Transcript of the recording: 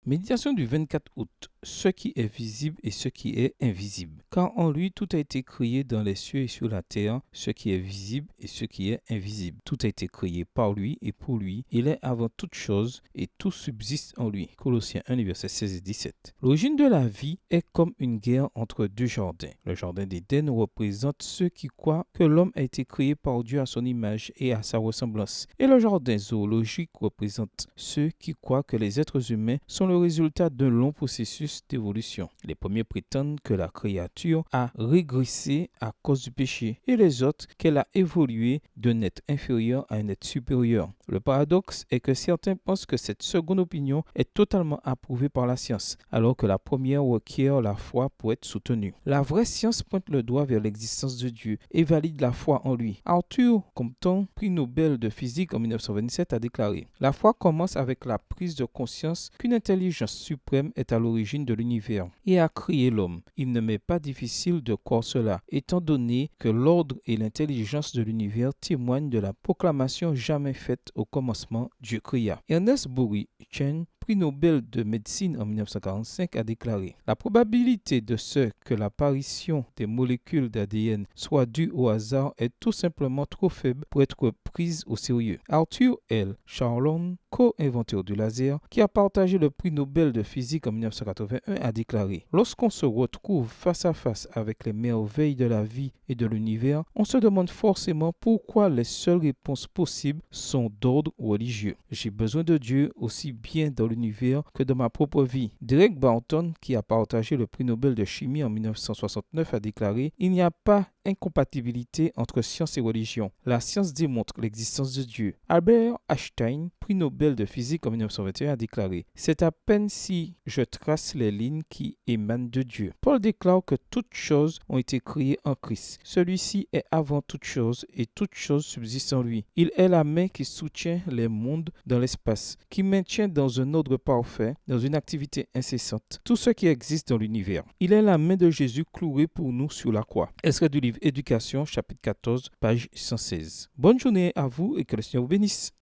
Méditation du 24 août. Ce qui est visible et ce qui est invisible. Car en lui, tout a été créé dans les cieux et sur la terre, ce qui est visible et ce qui est invisible. Tout a été créé par lui et pour lui. Il est avant toute chose et tout subsiste en lui. Colossiens 1, versets 16 et 17. L'origine de la vie est comme une guerre entre deux jardins. Le jardin d'Éden représente ceux qui croient que l'homme a été créé par Dieu à son image et à sa ressemblance. Et le jardin zoologique représente ceux qui croient que les êtres humains sont le résultat d'un long processus d'évolution. Les premiers prétendent que la créature a régressé à cause du péché et les autres qu'elle a évolué d'un être inférieur à un être supérieur. Le paradoxe est que certains pensent que cette seconde opinion est totalement approuvée par la science, alors que la première requiert la foi pour être soutenue. La vraie science pointe le doigt vers l'existence de Dieu et valide la foi en lui. Arthur Compton, prix Nobel de physique en 1927, a déclaré « La foi commence avec la prise de conscience qu'une intelligence suprême est à l'origine de l'univers et a créé l'homme. Il ne m'est pas difficile de croire cela, étant donné que l'ordre et l'intelligence de l'univers témoignent de la proclamation jamais faite au commencement, Dieu créa. » Ernest Bory Chen, prix Nobel de médecine en 1945, a déclaré « La probabilité de ce que l'apparition des molécules d'ADN soit due au hasard est tout simplement trop faible pour être prise au sérieux. » Arthur L. Charlon, co-inventeur du laser, qui a partagé le prix Nobel de physique en 1981, a déclaré « Lorsqu'on se retrouve face à face avec les merveilles de la vie et de l'univers, on se demande forcément pourquoi les seules réponses possibles sont d'ordre religieux. J'ai besoin de Dieu aussi bien dans l'univers que dans ma propre vie. » Derek Barton, qui a partagé le prix Nobel de chimie en 1969, a déclaré « Il n'y a pas incompatibilité entre science et religion. La science démontre l'existence de Dieu. » Albert Einstein, prix Nobel de physique en 1921, a déclaré « C'est à peine si je trace les lignes qui émanent de Dieu. » Paul déclare que toutes choses ont été créées en Christ. Celui-ci est avant toute chose et toute chose subsiste en lui. Il est la main qui soutient les mondes dans l'espace, qui maintient dans un ordre parfait, dans une activité incessante, tout ce qui existe dans l'univers. Il est la main de Jésus clouée pour nous sur la croix. Extrait du livre Éducation, chapitre 14, page 116. Bonne journée à vous et que le Seigneur vous bénisse.